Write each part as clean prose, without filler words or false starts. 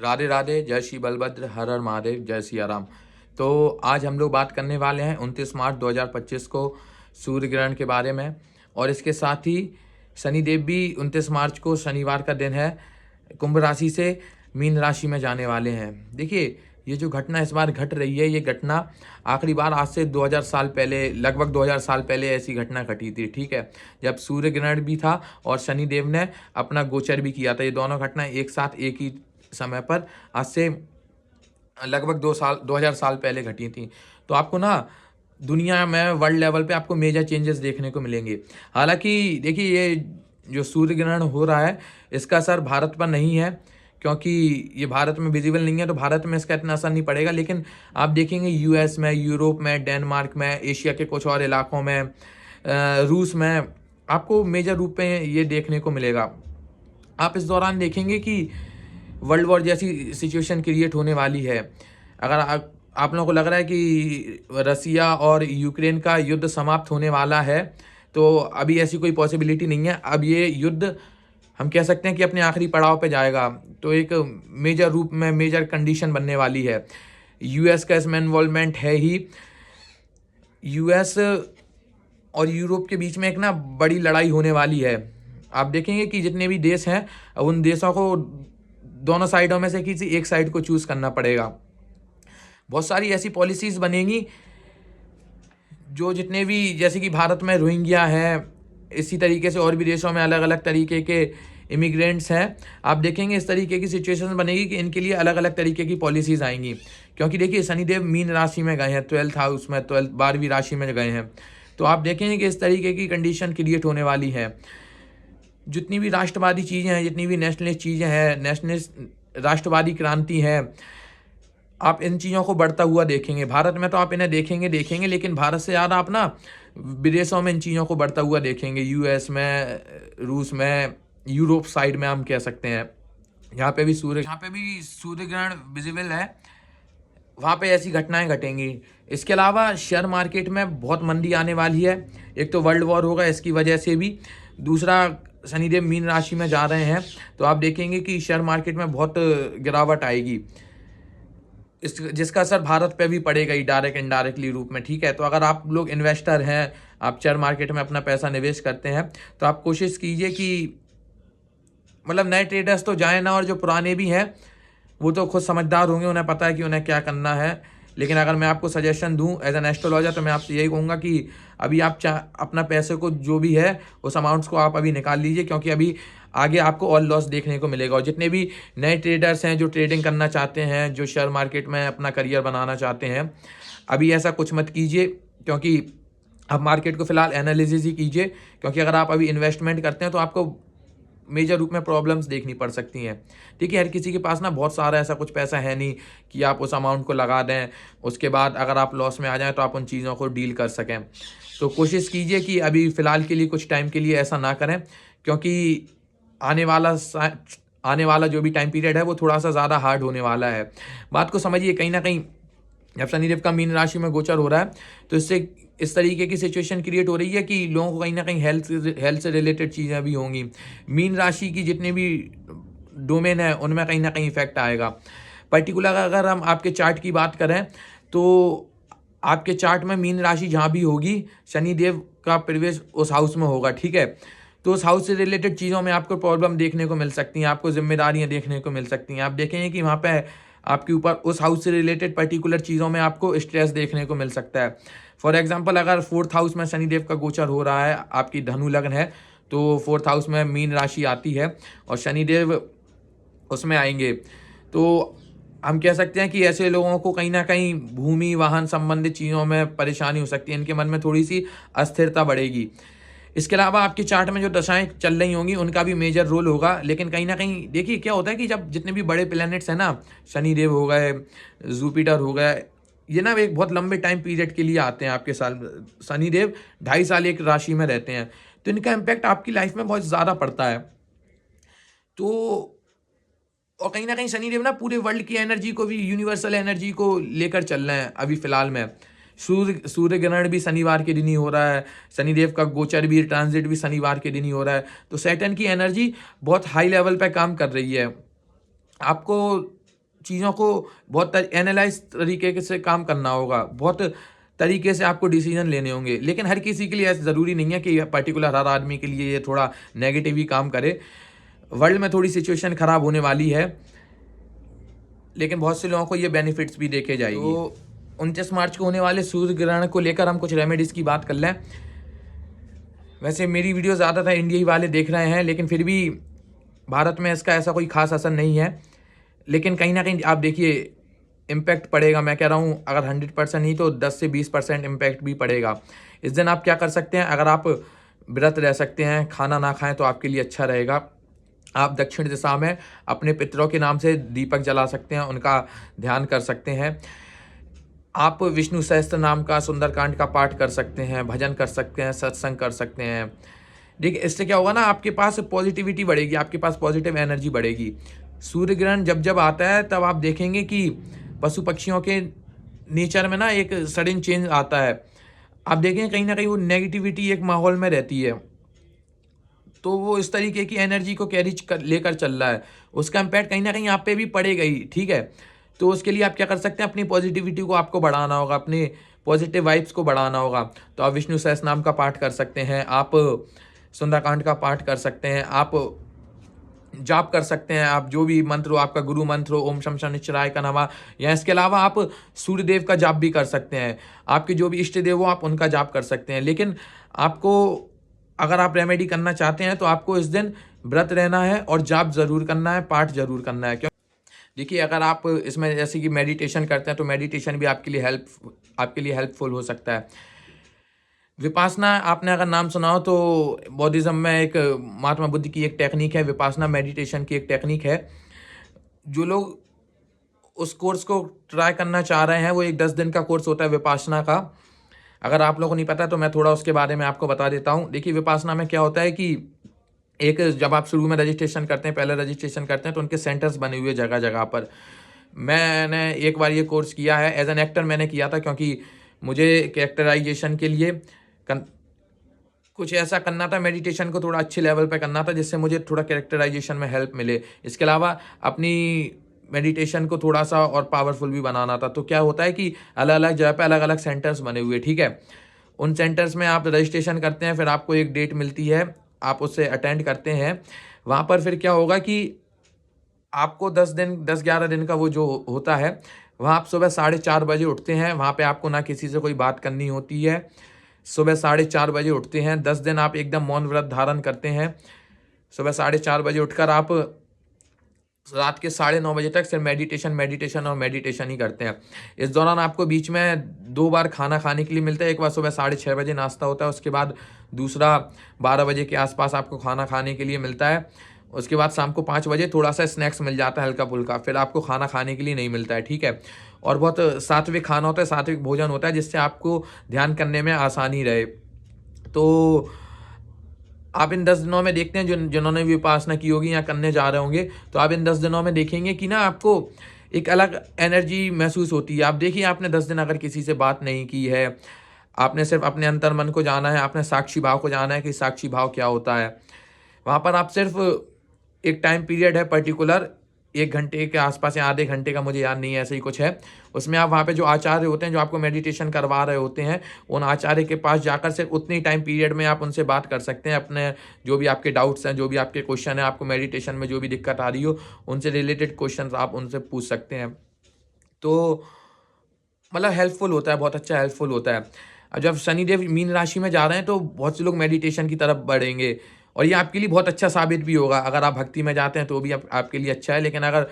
राधे राधे, जय श्री बलभद्र, हर हर महादेव, जय सिया राम। तो आज हम लोग बात करने वाले हैं 29 मार्च 2025 को सूर्य ग्रहण के बारे में। और इसके साथ ही शनिदेव भी 29 मार्च को शनिवार का दिन है, कुंभ राशि से मीन राशि में जाने वाले हैं। देखिए, ये जो घटना इस बार घट रही है, ये घटना आखिरी बार आज से 2000 साल पहले, लगभग 2000 साल पहले ऐसी घटना घटी थी। ठीक है, जब सूर्य ग्रहण भी था और शनिदेव ने अपना गोचर भी किया था। ये दोनों घटना एक साथ एक ही समय पर आज से लगभग 2000 साल पहले घटी थी। तो आपको ना दुनिया में वर्ल्ड लेवल पे आपको मेजर चेंजेस देखने को मिलेंगे। हालांकि देखिए, ये जो सूर्य ग्रहण हो रहा है, इसका असर भारत पर नहीं है, क्योंकि ये भारत में विजिबल नहीं है, तो भारत में इसका इतना असर नहीं पड़ेगा। लेकिन आप देखेंगे यूएस में, यूरोप में, डेनमार्क में, एशिया के कुछ और इलाकों में, रूस में आपको मेजर रूप में ये देखने को मिलेगा। आप इस दौरान देखेंगे कि वर्ल्ड वॉर जैसी सिचुएशन क्रिएट होने वाली है। अगर आप लोगों को लग रहा है कि रसिया और यूक्रेन का युद्ध समाप्त होने वाला है, तो अभी ऐसी कोई पॉसिबिलिटी नहीं है। अब ये युद्ध हम कह सकते हैं कि अपने आखिरी पड़ाव पे जाएगा। तो एक मेजर रूप में मेजर कंडीशन बनने वाली है। यूएस का इसमें इन्वॉल्वमेंट है ही। यूएस और यूरोप के बीच में एक ना बड़ी लड़ाई होने वाली है। आप देखेंगे कि जितने भी देश हैं, उन देशों को दोनों साइडों में से किसी एक साइड को चूज करना पड़ेगा। बहुत सारी ऐसी पॉलिसीज बनेगी जो जितने भी, जैसे कि भारत में रोहिंग्या है, इसी तरीके से और भी देशों में अलग अलग तरीके के इमिग्रेंट्स हैं। आप देखेंगे इस तरीके की सिचुएशन बनेगी कि इनके लिए अलग अलग तरीके की पॉलिसीज आएंगी। क्योंकि देखिए, शनिदेव मीन राशि में गए हैं, 12th हाउस में, 12वीं राशि में गए हैं। तो आप देखेंगे कि इस तरीके की कंडीशन क्रिएट होने वाली है। जितनी भी राष्ट्रवादी चीज़ें हैं, जितनी भी नेशनलिस्ट चीज़ें हैं, नेशनलिस्ट राष्ट्रवादी क्रांति है, आप इन चीज़ों को बढ़ता हुआ देखेंगे। भारत में तो आप इन्हें देखेंगे, लेकिन भारत से ज़्यादा आप ना विदेशों में इन चीज़ों को बढ़ता हुआ देखेंगे। यूएस में, रूस में, यूरोप साइड में हम कह सकते हैं। यहाँ पे भी सूर्य ग्रहण विजिबल है, वहाँ पे ऐसी घटनाएं घटेंगी। इसके अलावा शेयर मार्केट में बहुत मंदी आने वाली है। एक तो वर्ल्ड वॉर होगा, इसकी वजह से भी। दूसरा, शनिदेव मीन राशि में जा रहे हैं, तो आप देखेंगे कि शेयर मार्केट में बहुत गिरावट आएगी, जिसका असर भारत पे भी पड़ेगा ही, डायरेक्ट इनडायरेक्टली रूप में। ठीक है, तो अगर आप लोग इन्वेस्टर हैं, आप शेयर मार्केट में अपना पैसा निवेश करते हैं, तो आप कोशिश कीजिए कि मतलब नए ट्रेडर्स तो जाएं ना, और जो पुराने भी हैं वो तो खुद समझदार होंगे, उन्हें पता है कि उन्हें क्या करना है। लेकिन अगर मैं आपको सजेशन दूं एज एन एस्ट्रोलॉजर, तो मैं आपसे यही कहूँगा कि अभी आप अपना पैसे को जो भी है उस अमाउंट्स को आप अभी निकाल लीजिए, क्योंकि अभी आगे आपको और लॉस देखने को मिलेगा। और जितने भी नए ट्रेडर्स हैं जो ट्रेडिंग करना चाहते हैं, जो शेयर मार्केट में अपना करियर बनाना चाहते हैं, अभी ऐसा कुछ मत कीजिए, क्योंकि अब मार्केट को फिलहाल एनालिसिस ही कीजिए। क्योंकि अगर आप अभी इन्वेस्टमेंट करते हैं तो आपको मेजर रूप में प्रॉब्लम्स देखनी पड़ सकती हैं। ठीक है, हर किसी के पास ना बहुत सारा ऐसा कुछ पैसा है नहीं कि आप उस अमाउंट को लगा दें, उसके बाद अगर आप लॉस में आ जाएं तो आप उन चीज़ों को डील कर सकें। तो कोशिश कीजिए कि अभी फ़िलहाल के लिए, कुछ टाइम के लिए ऐसा ना करें, क्योंकि आने वाला जो भी टाइम पीरियड है वो थोड़ा सा ज़्यादा हार्ड होने वाला है। बात को समझिए, कहीं ना कहीं जब शनिदेव का मीन राशि में गोचर हो रहा है, तो इससे इस तरीके की सिचुएशन क्रिएट हो रही है कि लोगों को कहीं ना कहीं हेल्थ से रिलेटेड चीज़ें भी होंगी। मीन राशि की जितने भी डोमेन है उनमें कहीं ना कहीं इफेक्ट आएगा। पर्टिकुलर अगर हम आपके चार्ट की बात करें, तो आपके चार्ट में मीन राशि जहाँ भी होगी, शनिदेव का प्रवेश उस हाउस में होगा। ठीक है, तो उस हाउस से रिलेटेड चीज़ों में आपको प्रॉब्लम देखने को मिल सकती हैं, आपको जिम्मेदारियां देखने को मिल सकती हैं। आप देखेंगे कि वहाँ पे आपके ऊपर उस हाउस से रिलेटेड पर्टिकुलर चीज़ों में आपको स्ट्रेस देखने को मिल सकता है। फॉर एग्जांपल, अगर 4th हाउस में शनिदेव का गोचर हो रहा है, आपकी धनु लग्न है, तो 4th हाउस में मीन राशि आती है और शनिदेव उसमें आएंगे, तो हम कह सकते हैं कि ऐसे लोगों को कहीं ना कहीं भूमि वाहन संबंधित चीज़ों में परेशानी हो सकती है। इनके मन में थोड़ी सी अस्थिरता बढ़ेगी। इसके अलावा आपके चार्ट में जो दशाएं चल रही होंगी उनका भी मेजर रोल होगा। लेकिन कहीं ना कहीं देखिए, क्या होता है कि जब जितने भी बड़े प्लैनेट्स हैं ना, शनिदेव हो गए, जुपिटर हो गए, ये ना एक बहुत लंबे टाइम पीरियड के लिए आते हैं आपके साल। शनिदेव 2.5 साल एक राशि में रहते हैं, तो इनका इम्पैक्ट आपकी लाइफ में बहुत ज़्यादा पड़ता है। तो और कहीं ना कहीं शनिदेव ना पूरे वर्ल्ड की एनर्जी को भी, यूनिवर्सल एनर्जी को लेकर चल रहे हैं अभी फिलहाल में। सूर्य ग्रहण भी शनिवार के दिन ही हो रहा है, शनिदेव का गोचर भी, ट्रांजिट भी शनिवार के दिन ही हो रहा है। तो सैटर्न की एनर्जी बहुत हाई लेवल पे काम कर रही है। आपको चीज़ों को बहुत एनालाइज तरीके से काम करना होगा, बहुत तरीके से आपको डिसीजन लेने होंगे। लेकिन हर किसी के लिए ऐसा ज़रूरी नहीं है कि पर्टिकुलर हर आदमी के लिए ये थोड़ा नेगेटिव ही काम करे। वर्ल्ड में थोड़ी सिचुएशन ख़राब होने वाली है, लेकिन बहुत से लोगों को ये बेनिफिट्स भी देखे जाएगी। तो 29 मार्च को होने वाले सूर्य ग्रहण को लेकर हम कुछ रेमेडीज़ की बात कर लें। वैसे मेरी वीडियो ज़्यादातर इंडिया ही वाले देख रहे हैं, लेकिन फिर भी भारत में इसका ऐसा कोई खास असर नहीं है। लेकिन कहीं ना कहीं आप देखिए इम्पैक्ट पड़ेगा। मैं कह रहा हूँ अगर 100% नहीं तो 10 से 20% इम्पैक्ट भी पड़ेगा। इस दिन आप क्या कर सकते हैं, अगर आप व्रत रह सकते हैं, खाना ना खाएं तो आपके लिए अच्छा रहेगा। आप दक्षिण दिशा में अपने पितरों के नाम से दीपक जला सकते हैं, उनका ध्यान कर सकते हैं। आप विष्णु सहस्त्र नाम का सुंदरकांड का पाठ कर सकते हैं, भजन कर सकते हैं, सत्संग कर सकते हैं। देखिए इससे क्या होगा ना, आपके पास पॉजिटिविटी बढ़ेगी, आपके पास पॉजिटिव एनर्जी बढ़ेगी। सूर्य ग्रहण जब जब आता है तब आप देखेंगे कि पशु पक्षियों के नेचर में ना एक सडन चेंज आता है। आप देखेंगे कहीं ना कहीं वो नेगेटिविटी एक माहौल में रहती है, तो वो इस तरीके की एनर्जी को कैरी लेकर चल रहा है, उसका इम्पैक्ट कहीं ना कहीं आप पे भी पड़ेगा ही, ठीक है। तो उसके लिए आप क्या कर सकते हैं, अपनी पॉजिटिविटी को आपको बढ़ाना होगा, अपने पॉजिटिव वाइब्स को बढ़ाना होगा। तो आप विष्णु सहस्त्र नाम का पाठ कर सकते हैं, आप सुंदरकांड का पाठ कर सकते हैं, आप जाप कर सकते हैं, आप जो भी मंत्र हो, आपका गुरु मंत्र हो, ओम शम शनिश्चराय का नमः, या इसके अलावा आप सूर्यदेव का जाप भी कर सकते हैं। आपके जो भी इष्ट देव हो आप उनका जाप कर सकते हैं। लेकिन आपको अगर आप रेमेडी करना चाहते हैं तो आपको इस दिन व्रत रहना है और जाप जरूर करना है, पाठ जरूर करना है। क्यों देखिए अगर आप इसमें जैसे कि मेडिटेशन करते हैं तो मेडिटेशन भी आपके लिए हेल्पफुल हो सकता है। विपासना आपने अगर नाम सुना हो तो बौद्धिज्म में एक महात्मा बुद्ध की एक टेक्निक है, विपासना मेडिटेशन की एक टेक्निक है। जो लोग उस कोर्स को ट्राई करना चाह रहे हैं, वो एक 10 दिन का कोर्स होता है विपासना का। अगर आप लोगों को नहीं पता तो मैं थोड़ा उसके बारे में आपको बता देता हूँ। देखिए विपासना में क्या होता है कि एक जब आप शुरू में रजिस्ट्रेशन करते हैं, पहले रजिस्ट्रेशन करते हैं तो उनके सेंटर्स बने हुए जगह जगह पर। मैंने एक बार ये कोर्स किया है, एज एन एक्टर मैंने किया था, क्योंकि मुझे कैरेक्टराइजेशन के लिए कुछ ऐसा करना था, मेडिटेशन को थोड़ा अच्छे लेवल पे करना था जिससे मुझे थोड़ा कैरेक्टराइजेशन में हेल्प मिले। इसके अलावा अपनी मेडिटेशन को थोड़ा सा और पावरफुल भी बनाना था। तो क्या होता है कि अलग अलग जगह पे अलग अलग सेंटर्स बने हुए, ठीक है। उन सेंटर्स में आप रजिस्ट्रेशन करते हैं, फिर आपको एक डेट मिलती है, आप उससे अटेंड करते हैं। वहाँ पर फिर क्या होगा कि आपको 10-11 दिन का वो जो होता है, वहाँ आप सुबह 4:30 बजे उठते हैं। वहाँ पे आपको ना किसी से कोई बात करनी होती है। सुबह 4:30 बजे उठते हैं, 10 दिन आप एकदम मौन व्रत धारण करते हैं। सुबह 4:30 बजे उठकर आप रात के 9:30 बजे तक सिर्फ मेडिटेशन ही करते हैं। इस दौरान आपको बीच में 2 बार खाना खाने के लिए मिलता है। एक बार सुबह 6:30 बजे नाश्ता होता है, उसके बाद दूसरा 12 बजे के आसपास आपको खाना खाने के लिए मिलता है। उसके बाद शाम को 5 बजे थोड़ा सा स्नैक्स मिल जाता है हल्का फुल्का, फिर आपको खाना खाने के लिए नहीं मिलता है, ठीक है। और बहुत सात्विक खाना होता है, सात्विक भोजन होता है, जिससे आपको ध्यान करने में आसानी रहे। तो आप इन 10 दिनों में देखते हैं, जिन्होंने भी उपासना की होगी या करने जा रहे होंगे, तो आप इन 10 दिनों में देखेंगे कि ना आपको एक अलग एनर्जी महसूस होती है। आप देखिए आपने 10 दिन अगर किसी से बात नहीं की है, आपने सिर्फ अपने अंतर मन को जाना है, आपने साक्षी भाव को जाना है कि साक्षी भाव क्या होता है। वहाँ पर आप सिर्फ एक टाइम पीरियड है पर्टिकुलर, 1 घंटे के आसपास या आधे घंटे का, मुझे याद नहीं है, ऐसे ही कुछ है। उसमें आप वहाँ पे जो आचार्य होते हैं, जो आपको मेडिटेशन करवा रहे होते हैं, उन आचार्य के पास जाकर सिर्फ उतनी टाइम पीरियड में आप उनसे बात कर सकते हैं। अपने जो भी आपके डाउट्स हैं, जो भी आपके क्वेश्चन है, आपको मेडिटेशन में जो भी दिक्कत आ रही हो, उनसे रिलेटेड क्वेश्चन आप उनसे पूछ सकते हैं। तो मतलब हेल्पफुल होता है, बहुत अच्छा हेल्पफुल होता है। अब जब शनिदेव मीन राशि में जा रहे हैं तो बहुत से लोग मेडिटेशन की तरफ बढ़ेंगे, और ये आपके लिए बहुत अच्छा साबित भी होगा। अगर आप भक्ति में जाते हैं तो भी आपके लिए अच्छा है, लेकिन अगर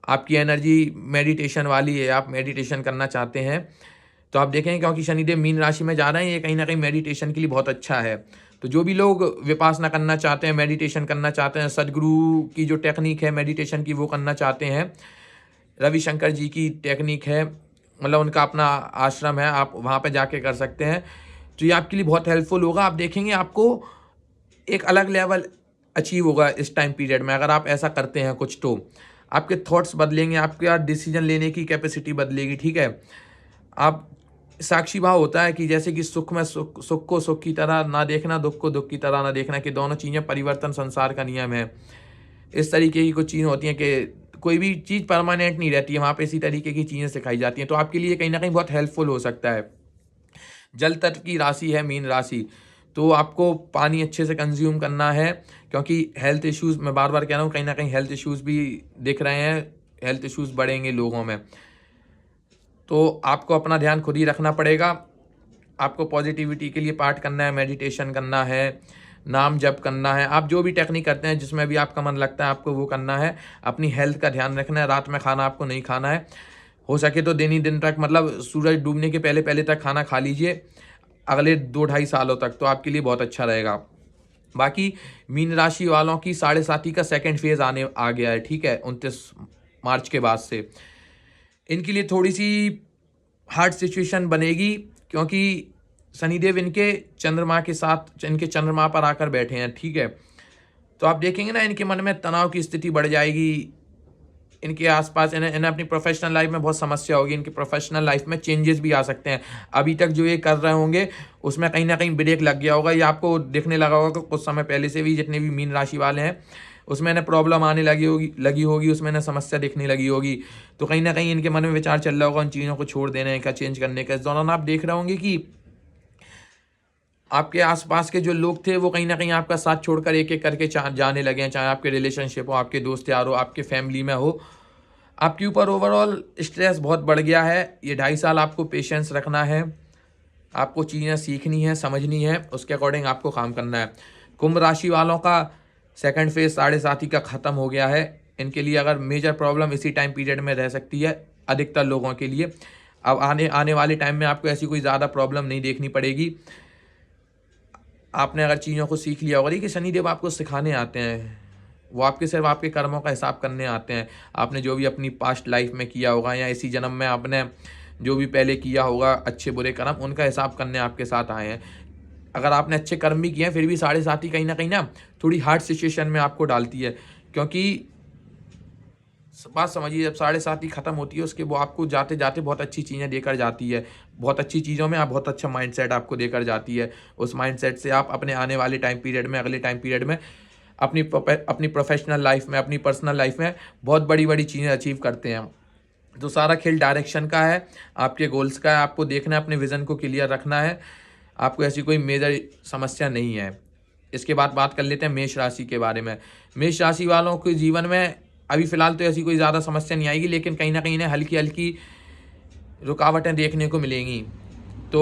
आपकी एनर्जी मेडिटेशन वाली है, आप मेडिटेशन करना चाहते हैं, तो आप देखेंगे क्योंकि शनिदेव मीन राशि में जा रहे हैं, ये कहीं ना कहीं मेडिटेशन के लिए बहुत अच्छा है। तो जो भी लोग विपासना करना चाहते हैं, मेडिटेशन करना चाहते हैं, सदगुरु की जो टेक्निक है मेडिटेशन की वो करना चाहते हैं, रविशंकर जी की टेक्निक है, मतलब उनका अपना आश्रम है, आप वहाँ पे जाके कर सकते हैं। तो ये आपके लिए बहुत हेल्पफुल होगा। आप देखेंगे आपको एक अलग लेवल अचीव होगा इस टाइम पीरियड में। अगर आप ऐसा करते हैं कुछ, तो आपके थॉट्स बदलेंगे, आपका डिसीजन लेने की कैपेसिटी बदलेगी, ठीक है। आप साक्षी भाव होता है कि जैसे कि सुख में सुख को सुख की तरह ना देखना, दुख को दुख की तरह ना देखना, कि दोनों चीज़ें परिवर्तन संसार का नियम है। इस तरीके की कुछ चीज़ें होती हैं कि कोई भी चीज़ परमानेंट नहीं रहती है, वहाँ पे इसी तरीके की चीज़ें सिखाई जाती हैं, तो आपके लिए कहीं ना कहीं बहुत हेल्पफुल हो सकता है। जल तत्व की राशि है मीन राशि, तो आपको पानी अच्छे से कंज्यूम करना है, क्योंकि हेल्थ इश्यूज़, मैं बार बार कह रहा हूँ, कहीं ना कहीं हेल्थ इश्यूज़ भी दिख रहे हैं, हेल्थ इश्यूज़ बढ़ेंगे लोगों में, तो आपको अपना ध्यान खुद ही रखना पड़ेगा। आपको पॉजिटिविटी के लिए पाठ करना है, मेडिटेशन करना है, नाम जप करना है, आप जो भी टेक्निक करते हैं जिसमें भी आपका मन लगता है आपको वो करना है। अपनी हेल्थ का ध्यान रखना है, रात में खाना आपको नहीं खाना है, हो सके तो दिन ही दिन तक, मतलब सूरज डूबने के पहले पहले तक खाना खा लीजिए, अगले 2-2.5 सालों तक, तो आपके लिए बहुत अच्छा रहेगा। बाकी मीन राशि वालों की 7.5 का सेकंड फेज आने आ गया है, ठीक है, 29 मार्च के बाद से इनके लिए थोड़ी सी हार्ड सिचुएशन बनेगी, क्योंकि शनिदेव इनके चंद्रमा के साथ, इनके चंद्रमा पर आकर बैठे हैं, ठीक है। तो आप देखेंगे ना, इनके मन में तनाव की स्थिति बढ़ जाएगी, इनके आसपास इन्हें अपनी प्रोफेशनल लाइफ में बहुत समस्या होगी, इनकी प्रोफेशनल लाइफ में चेंजेस भी आ सकते हैं। अभी तक जो ये कर रहे होंगे उसमें कहीं ना कहीं ब्रेक लग गया होगा, ये आपको दिखने लगा होगा कि कुछ समय पहले से भी जितने भी मीन राशि वाले हैं उसमें इन्हें प्रॉब्लम आने लगी होगी, उसमें इन्हें समस्या दिखने लगी होगी, तो कहीं ना कहीं इनके मन में विचार चल रहा होगा उन चीज़ों को छोड़ देने का, चेंज करने का। इस दौरान आप देख रहे होंगे कि आपके आसपास के जो लोग थे वो कहीं ना कहीं आपका साथ छोड़कर एक एक करके जाने लगे हैं, चाहे आपके रिलेशनशिप हो, आपके दोस्त यार हो, आपके फैमिली में हो। आपके ऊपर ओवरऑल स्ट्रेस बहुत बढ़ गया है। ये 2.5 साल आपको पेशेंस रखना है, आपको चीज़ें सीखनी है, समझनी है, उसके अकॉर्डिंग आपको काम करना है। कुंभ राशि वालों का सेकंड फेज 7.5 का ख़त्म हो गया है। इनके लिए अगर मेजर प्रॉब्लम इसी टाइम पीरियड में रह सकती है अधिकतर लोगों के लिए। अब आने वाले टाइम में आपको ऐसी कोई ज़्यादा प्रॉब्लम नहीं देखनी पड़ेगी। आपने अगर चीज़ों को सीख लिया होगा कि शनिदेव आपको सिखाने आते हैं, वो आपके सिर्फ आपके कर्मों का हिसाब करने आते हैं। आपने जो भी अपनी पास्ट लाइफ में किया होगा या इसी जन्म में आपने जो भी पहले किया होगा अच्छे बुरे कर्म, उनका हिसाब करने आपके साथ आए हैं। अगर आपने अच्छे कर्म भी किए हैं फिर भी 7.5 कहीं ना थोड़ी हार्ड सिचुएशन में आपको डालती है, क्योंकि बात समझिए, जब 7.5 खत्म होती है उसके वो आपको जाते जाते बहुत अच्छी चीज़ें देकर जाती है। बहुत अच्छी चीज़ों में आप बहुत अच्छा माइंडसेट आपको देकर जाती है। उस माइंडसेट से आप अपने आने वाले टाइम पीरियड में, अगले टाइम पीरियड में अपनी प्रोफेशनल लाइफ में, अपनी पर्सनल लाइफ में बहुत बड़ी बड़ी चीज़ें अचीव करते हैं। तो सारा खेल डायरेक्शन का है, आपके गोल्स का है, आपको देखना है, अपने विज़न को क्लियर रखना है, आपको ऐसी कोई मेजर समस्या नहीं है। इसके बाद बात कर लेते हैं मेष राशि के बारे में। मेष राशि वालों के जीवन में अभी फ़िलहाल तो ऐसी कोई ज़्यादा समस्या नहीं आएगी, लेकिन कहीं ना कहीं इन्हें हल्की हल्की रुकावटें देखने को मिलेंगी। तो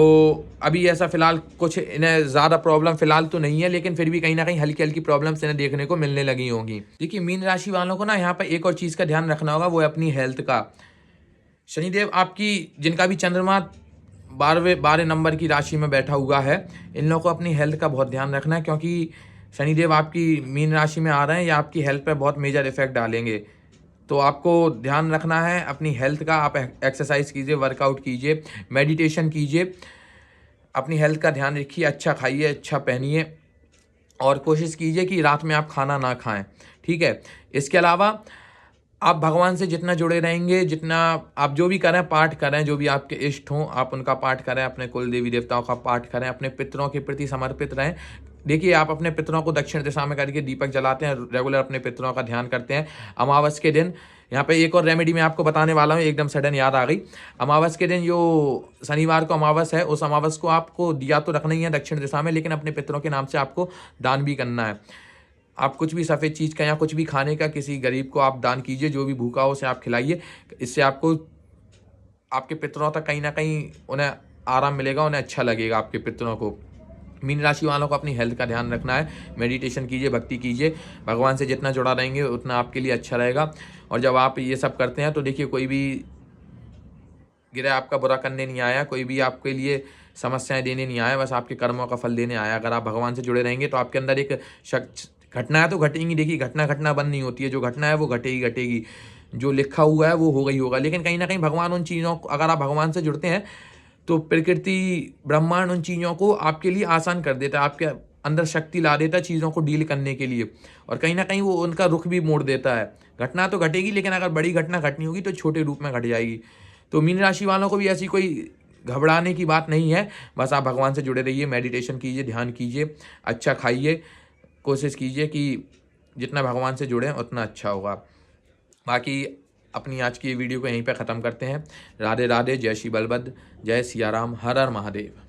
अभी ऐसा फ़िलहाल कुछ इन्हें ज़्यादा प्रॉब्लम फ़िलहाल तो नहीं है, लेकिन फिर भी कहीं ना कहीं हल्की हल्की प्रॉब्लम्स इन्हें देखने को मिलने लगी होंगी। देखिए, मीन राशि वालों को ना यहाँ पर एक और चीज़ का ध्यान रखना होगा, वो है अपनी हेल्थ का। शनिदेव आपकी, जिनका भी चंद्रमा 12 नंबर की राशि में बैठा हुआ है, इन लोगों को अपनी हेल्थ का बहुत ध्यान रखना है, क्योंकि शनिदेव आपकी मीन राशि में आ रहे हैं या आपकी हेल्थ पर बहुत मेजर इफेक्ट डालेंगे। तो आपको ध्यान रखना है अपनी हेल्थ का। आप एक्सरसाइज कीजिए, वर्कआउट कीजिए, मेडिटेशन कीजिए, अपनी हेल्थ का ध्यान रखिए, अच्छा खाइए, अच्छा पहनिए, और कोशिश कीजिए कि रात में आप खाना ना खाएं, ठीक है। इसके अलावा आप भगवान से जितना जुड़े रहेंगे, जितना आप जो भी करें, पाठ करें, जो भी आपके इष्ट हों आप उनका पाठ करें, अपने कुल देवी देवताओं का पाठ करें, अपने पितरों के प्रति समर्पित रहें। देखिए, आप अपने पितरों को दक्षिण दिशा में करके दीपक जलाते हैं, रेगुलर अपने पितरों का ध्यान करते हैं। अमावस के दिन, यहाँ पे एक और रेमेडी मैं आपको बताने वाला हूँ, एकदम सडन याद आ गई। अमावस के दिन, जो शनिवार को अमावस है, उस अमावस को आपको दिया तो रखना ही है दक्षिण दिशा में, लेकिन अपने पितरों के नाम से आपको दान भी करना है। आप कुछ भी सफ़ेद चीज़ का या कुछ भी खाने का किसी गरीब को आप दान कीजिए, जो भी भूखा हो उसे आप खिलाइए। इससे आपको आपके पितरों तक कहीं ना कहीं उन्हें आराम मिलेगा, उन्हें अच्छा लगेगा आपके पितरों को। मीन राशि वालों को अपनी हेल्थ का ध्यान रखना है, मेडिटेशन कीजिए, भक्ति कीजिए, भगवान से जितना जुड़ा रहेंगे उतना आपके लिए अच्छा रहेगा। और जब आप ये सब करते हैं तो देखिए, कोई भी गिरह आपका बुरा करने नहीं आया, कोई भी आपके लिए समस्याएं देने नहीं आया, बस आपके कर्मों का फल देने आया। अगर आप भगवान से जुड़े रहेंगे तो आपके अंदर एक घटना है तो घटेंगी। देखिए, घटना बंद नहीं होती है, जो घटना है वो घटेगी, जो लिखा हुआ है वो होगा ही होगा। लेकिन कहीं ना कहीं भगवान उन चीज़ों को, अगर आप भगवान से जुड़ते हैं तो प्रकृति, ब्रह्मांड उन चीज़ों को आपके लिए आसान कर देता है, आपके अंदर शक्ति ला देता है चीज़ों को डील करने के लिए, और कहीं ना कहीं वो उनका रुख भी मोड़ देता है। घटना तो घटेगी, लेकिन अगर बड़ी घटना घटनी होगी तो छोटे रूप में घट जाएगी। तो मीन राशि वालों को भी ऐसी कोई घबराने की बात नहीं है, बस आप भगवान से जुड़े रहिए, मेडिटेशन कीजिए, ध्यान कीजिए, अच्छा खाइए, कोशिश कीजिए कि जितना भगवान से जुड़ें उतना अच्छा होगा। बाकी अपनी आज की ये वीडियो को यहीं पे ख़त्म करते हैं। राधे राधे, जय श्री बलभद्र, जय सिया राम, हर हर महादेव।